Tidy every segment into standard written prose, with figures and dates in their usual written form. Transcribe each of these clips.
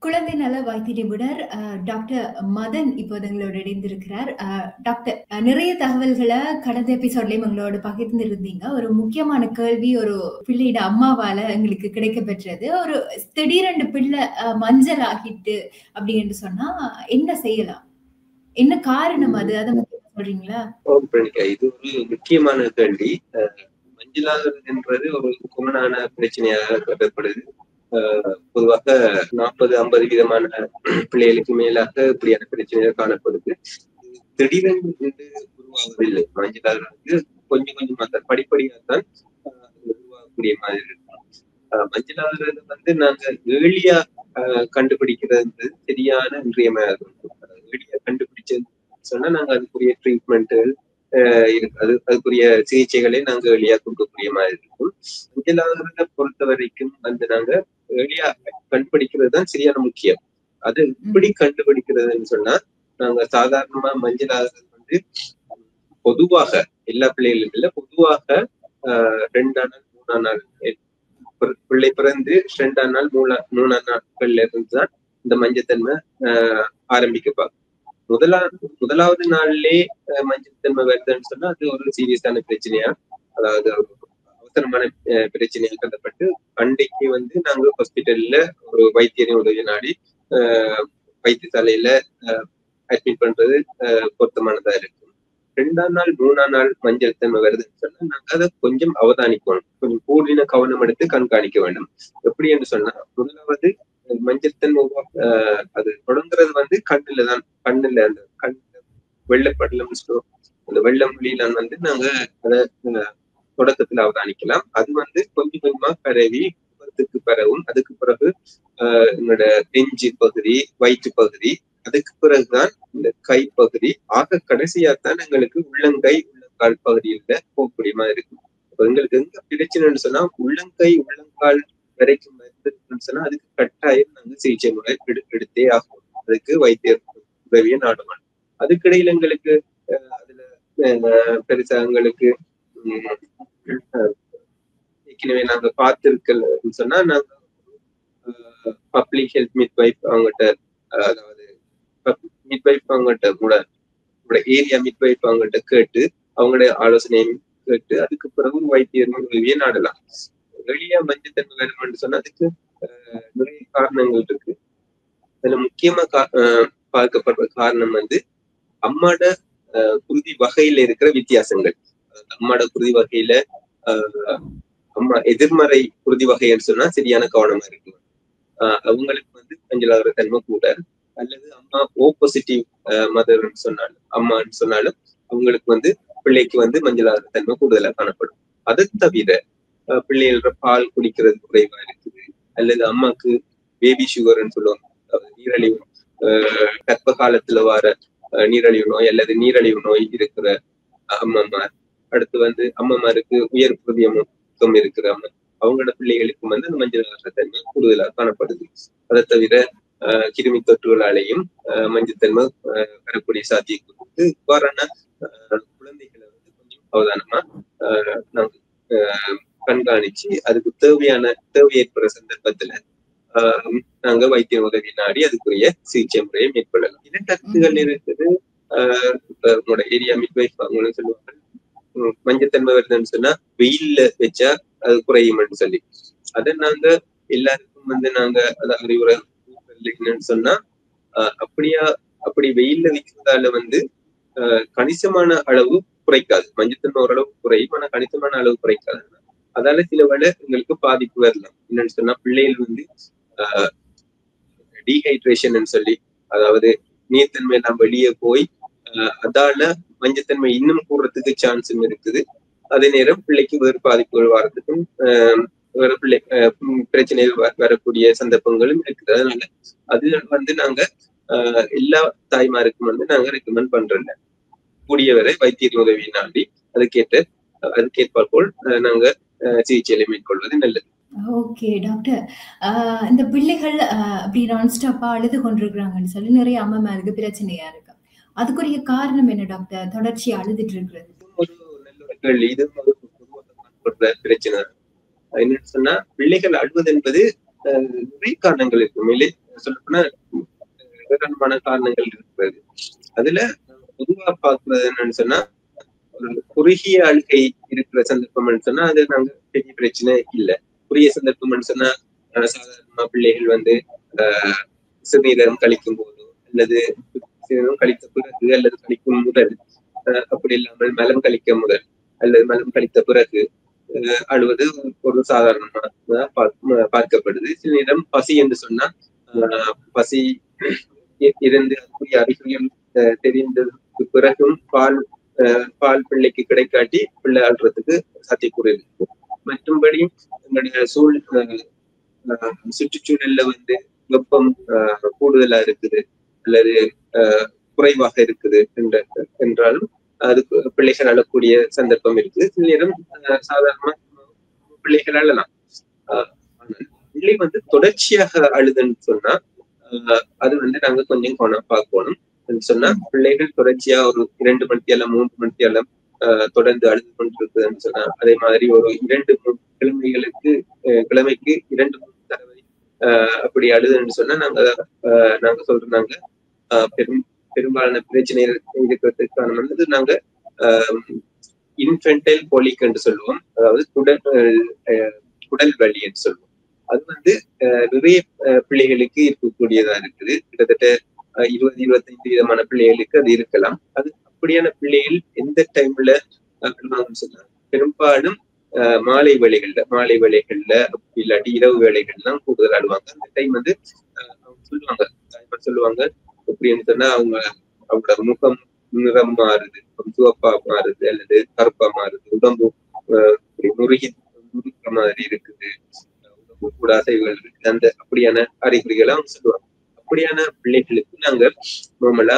குழந்தை நல வைத்திய நிபுணர் டாக்டர் மதன் இப்போது எங்களோட இணைந்திருக்கிறார். டாக்டர், நிறைய தகவல்களை கடந்த எபிசோட்லயும் எங்களோட பகிர்ந்திருந்தீங்க. ஒரு முக்கியமான கேள்வி ஒரு பிள்ளையோட அம்மாவால எங்களுக்கு கிடைக்க பெற்றது. ஒரு திடீரென்று பிள்ளை மஞ்சள் ஆகிட்டு அப்படின்னு சொன்னா என்ன செய்யலாம்? என்ன காரணம் அது? அதை சொல்றீங்களா? இது ஒரு முக்கியமான கேள்வி. மஞ்சளாகிறது என்பது ஒரு குமனான பிரச்சனையாக கருதப்படுது. பொதுவாக 40-50 விதமான பிள்ளைகளுக்கு மேலாக இப்படியான பிரச்சனைகள் காணப்படுது. திடீரென்று உருவாவதில்லை. மஞ்சளாகிறது கொஞ்சம் கொஞ்சமாக படிப்படியாகத்தான் உருவாகக்கூடிய மாதிரி இருக்கும். மஞ்சளாகிறது நாங்க ஏர்லியா கண்டுபிடிக்கிறது சரியான இன்றியமையாகும். ஏர்லியா கண்டுபிடிச்சது சொன்னா நாங்க அதுக்குரிய ட்ரீட்மெண்ட்டுகள் அதுக்குரிய சிகிச்சைகளை நாங்க எளியா கொடுக்கக்கூடிய மாதிரி இருக்கும். மஞ்சளாகிறத பொறுத்த வரைக்கும் நாங்க எளியா கண்டுபிடிக்கிறது தான் சரியான முக்கியம். அது எப்படி கண்டுபிடிக்கிறதுன்னு சொன்னா, நாங்க சாதாரணமா மஞ்சளாகிறது பொதுவாக எல்லா பிள்ளைகளும் இல்ல, பொதுவாக 2ஆம் நாள் 3ஆம் நாள் பிள்ளை பிறந்து 2ஆம் நாள் 3ஆம் நாட்கள்ல இருந்துதான் இந்த மஞ்சத்தன்மை ஆரம்பிக்கப்பா. முதலாவது நாள்லே மஞ்சள் தன்மை வருதுன்னு சொன்னா அது ஒரு சீரியஸான பிரச்சனையா, அதாவது அவசரமான பிரச்சனையா கருதப்பட்டு அன்றைக்கு நாங்க ஹாஸ்பிட்டல்ல ஒரு வைத்தியரின் உதவி நாடி வைத்தியசாலையில அட்மிட் பண்றது பொருத்தமானதா இருக்கும். 2ஆம் நாள் 3ஆம் நாள் மஞ்சள் தன்மை வருதுன்னு சொன்னா நாங்க அதை கொஞ்சம் அவதானிக்கணும், கொஞ்சம் கூடின கவனம் எடுத்து கண்காணிக்க வேண்டும். எப்படி என்று சொன்னா, முதலாவது மஞ்சள் தன்மை அது தொடங்குறது கண்ணுல அந்த வெள்ளப்படலம் அந்த வெள்ள மொழியில நாங்க அதை தொடக்கத்துல அவதானிக்கலாம். அது கொஞ்சம் கொஞ்சமா பரவி முகத்துக்கு பரவும். அதுக்கு பிறகு என்னோட நெஞ்சு பகுதி, வயிற்று பகுதி, அதுக்கு பிறகுதான் இந்த கை பகுதி, ஆக கடைசியாத்தான் எங்களுக்கு உள்ளங்கை உள்ளங்கால் பகுதியில போகக்கூடிய மாதிரி இருக்கும். எங்களுக்கு எங்க பிரச்சனைன்னு சொன்னா உள்ளங்கை உள்ளங்கால் வரைக்கும் சொன்னா அதுக்கு கட்டாயம் நாங்க சிகிச்சை முறை எடுத்தே ஆகும். அதுக்கு வைத்தியர் உதவியை நாடுவாங்க. அதுக்கிடையில எங்களுக்கு அதுல பெருசா எங்களுக்கு ஏற்கனவே நாங்க பார்த்திருக்கலன்னு சொன்னா நாங்க பப்ளிக் ஹெல்த் மிட்வைஃப் அவங்ககிட்ட, அதாவது மிட்வைஃப் அவங்ககிட்ட கூட ஏரியா மிட்வைஃப் அவங்ககிட்ட கேட்டு அவங்களுடைய ஆலோசனையும் கேட்டு அதுக்கு பிறகு வைத்தியர் உதவியை நாடலாம். வெளியா மஞ்சத்தன்மை வருமானு சொன்னா அதுக்கு நிறைய காரணங்கள் இருக்கு. அதுல முக்கியமா பார்க்கப்படுற காரணம் அம்மாட குருதி வகையில இருக்கிற வித்தியாசங்கள். அம்மாட குருதி வகையில அம்மா எதிர்மறை குருதி வகைன்னு சொன்னா சரியான கவனமா இருக்கு. அவங்களுக்கு மஞ்சளாகிற தன்மை கூட, அல்லது அம்மா ஓ பாசிட்டிவ் மதர்ன்னு சொன்னாலும் அம்மான்னு சொன்னாலும் அவங்களுக்கு பிள்ளைக்கு மஞ்சளாகிற தன்மை கூடுதலா காணப்படும். அதை தவிர பிள்ளைகள பால் குடிக்கிறது குறைவா இருக்குது, அல்லது அம்மாக்கு பேபி சுகர்ன்னு சொல்லுவாங்க, நீரழிவு கர்ப்ப காலத்துல வர நீரழிவு நோய் அல்லது நீரழிவு நோய் இருக்கிற அம்மம்மார், அடுத்து அம்மம்மாருக்கு உயர் புதியமுக்கம் இருக்கிற அம்மா, அவங்களோட பிள்ளைகளுக்கு அந்த மஞ்சள் தன்மை கூடுதலா காணப்படுது. அதை தவிர கிருமி தொற்றுகளாலேயும் மஞ்சத்தன்மை வரக்கூடிய சாத்தியக்கூறு. இவ்வாறான குழந்தைகளை கொஞ்சம் அவதானமா நாங்க கண்காணிச்சு அதுக்கு தேவை ஏற்படுற சந்தர்ப்பத்துல நாங்க வைத்திய உதவி நாடி அதுக்குரிய சிகிச்சை முறையை மேற்கொள்ளலாம். இடட்டத்துகள் இருக்குது. உங்களோட ஏரியா மிட்வைஃப் அவங்களும் சொல்லுவாங்க, மஞ்சத்தன்மை வருதுன்னு சொன்னா வெயில்ல வச்சா அது குறையும்னு சொல்லி. அதை நாங்க எல்லாருக்கும் நாங்க அதை அறிவுரை இல்லைன்னு சொன்னா, அப்படி வெயில்ல வைக்கிறதால கணிசமான அளவு குறைக்காது. மஞ்சத்தன்மை ஓரளவு குறையும், ஆனா கணிசமான அளவு குறைக்காது. அதால சில வேளை எங்களுக்கு பாதிப்பு வரலாம். என்னன்னு சொன்னா, பிள்ளைகள் டீஹைட்ரேஷன் சொல்லி, அதாவது நீர்த்தன்மை எல்லாம் வெளியே போய் அதால மஞ்சத்தன்மை இன்னும் கூடுறதுக்கு சான்ஸும் இருக்குது. அதே நேரம் பிள்ளைக்கு வேறு பாதிப்புகள் வர்றதுக்கும் வேற பிள்ளை பிரச்சனைகள் வரக்கூடிய சந்தர்ப்பங்களும் இருக்குது. அதனால அது நாங்க எல்லா தாய்மாருக்கும் நாங்க ரெக்கமெண்ட் பண்றோம். கூடியவரை வைத்திய உதவி நாடி அதுக்கேற்பால் போல் நாங்க சிகிச்சையை மேற்கொள்வது நல்லது. ஓகே டாக்டர், இந்த பிள்ளைகள் அப்படி நான்ஸ்டாப்பா அழுது கொண்டிருக்கிறாங்கன்னு சொல்லி நிறைய அம்மாமாருக்கு பிரச்சனையா இருக்கு. அதுக்குரிய காரணம் என்ன டாக்டர்? தொடர்ச்சி அழுதுட்டு இருக்கிறது ஒரு நல்ல ஒரு கேள்வி. இது ஒரு பிரச்சனை. என்னன்னு சொன்னா, பிள்ளைகள் அழுவது என்பது நிறைய காரணங்கள் இருக்கு. சொல்லப்போனா ஏராளமான காரணங்கள் இருக்கிறது. அதுல பொதுவா பாக்குறது என்னன்னு சொன்னா, ஒரு குறுகிய அழுகை இருக்கிற சந்தர்ப்பம்னு சொன்னா அது நாங்க பெரிய பிரச்சனை இல்லை. குறுகிய சந்தர்ப்பம்னு சொன்னா சாதாரணமா பிள்ளைகள் வந்து சிறுநீரகம் கழிக்கும் போதோ அல்லது சிறுநீரகம் கழித்த பிறகு அல்லது கழிக்கும் முதல், அப்படி இல்லாமல் மலம் கழிக்க முதல் அல்லது மலம் கழித்த பிறகு அழுவது ஒரு சாதாரணமா பார்க்கப்படுது. சில நேரம் பசி என்று சொன்னா பசி இருந்து அதுக்குரிய அறிகுறிகள் தெரிந்ததுக்கு பிறகும் பால் பிள்ளைக்கு கிடைக்காட்டி பிள்ளை ஆடுறதுக்கு சாத்தியக்கூறு இருக்கு. மற்றும்படி எங்களுடைய சுற்றுச்சூழல்ல வந்து வெப்பம் கூடுதலா இருக்குது அல்லது குறைவாக இருக்குது என்றாலும் அதுக்கு பிள்ளைகள் அழக்கூடிய சந்தர்ப்பம் இருக்குது. சில நேரம் சாதாரணமா பிள்ளைகள் அழலாம். பிள்ளை வந்து தொடர்ச்சியாக அழுதுன்னு சொன்னா அது வந்து நாங்க கொஞ்சம் பார்க்கணும். சொன்னா பிள்ளைகள் தொடர்ச்சியா ஒரு 2 மணித்தியாலம் 3 மணித்தியாலம் தொடர்ந்து அழுது கொண்டிருக்குதுன்னு சொன்னா, அதே மாதிரி ஒரு 2-3 கிழமைக்கு 2-3 தடவை அப்படி அழுதுன்னு சொன்னா நாங்க சொல்றாங்க பெரும்பாலான பிரச்சனைகள் இருக்கிறதுக்கான வந்து நாங்க இன்ஃபென்டைல் கோலிக் என்று சொல்லுவோம். அதாவது குடல் வலி என்று சொல்லுவோம். அது வந்து நிறைய பிள்ளைகளுக்கு இருக்கக்கூடியதா இருக்குது. கிட்டத்தட்ட 20-25 விதமான பிள்ளைகளுக்கு அது இருக்கலாம். அது அப்படியான பிள்ளைகள் எந்த டைம்ல சொன்னா பெரும்பாலும் மாலை வேளைகள்ல இல்லாட்டி இரவு வேளைகள்லாம் கூடுதல் ஆடுவாங்க. அந்த டைம் வந்து சொல்லுவாங்க எப்படின்னு சொன்னா அவங்களோட முகம் நிறம் மாறுது, சிவப்பா மாறுது அல்லது கருப்பா மாறுது, உடம்பு முருகிற மாதிரி இருக்குது, உடம்பு கூட அசைவுகள் இருக்கு, அந்த அப்படியான அறிகுறிகளை அவங்க சொல்லுவாங்க. அப்படியான பிள்ளைகளுக்கு நாங்க நார்மலா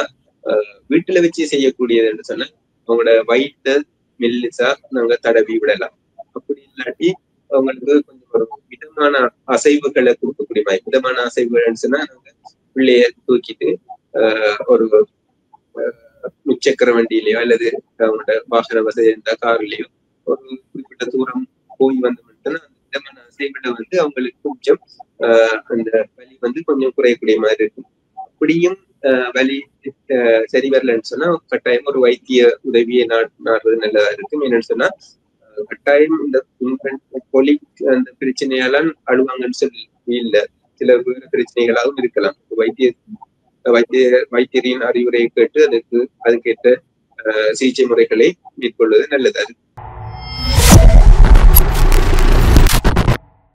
வீட்டுல வச்சு செய்யக்கூடியதுன்னு சொன்னா அவங்களோட வயிற்ற மெல்லிசா நாங்க தடவி விடலாம். அப்படி இல்லாட்டி அவங்களுக்கு கொஞ்சம் ஒரு மிதமான அசைவுகளை கொடுக்கக்கூடிய மாதிரி, மிதமான அசைவுகள்னு சொன்னா நாங்க பிள்ளைய தூக்கிட்டு ஒரு முச்சக்கர வண்டியிலயோ அல்லது அவங்களோட வாகன வசதி இருந்தா கார்லயோ ஒரு குறிப்பிட்ட தூரம் போய் வந்தோம்னா அந்த மிதமான அசைவுகளை வந்து அவங்களுக்கு கொஞ்சம் அந்த வலி வந்து கொஞ்சம் குறையக்கூடிய மாதிரி இருக்கும். அப்படியும் வலி சரி வரலன்னு சொன்னா கட்டாயம் ஒரு வைத்திய உதவியை நாடுறது நல்லதா இருக்கும். என்னன்னு சொன்னா கட்டாயம் இந்த அந்த பிரச்சனையால அழுவாங்கன்னு சொல்லி இல்ல, சில வேறு பிரச்சனைகளாகவும் இருக்கலாம். வைத்தியரின் அறிவுரையை கேட்டு அதுக்கேற்ற சிகிச்சை முறைகளை மேற்கொள்வது நல்லது.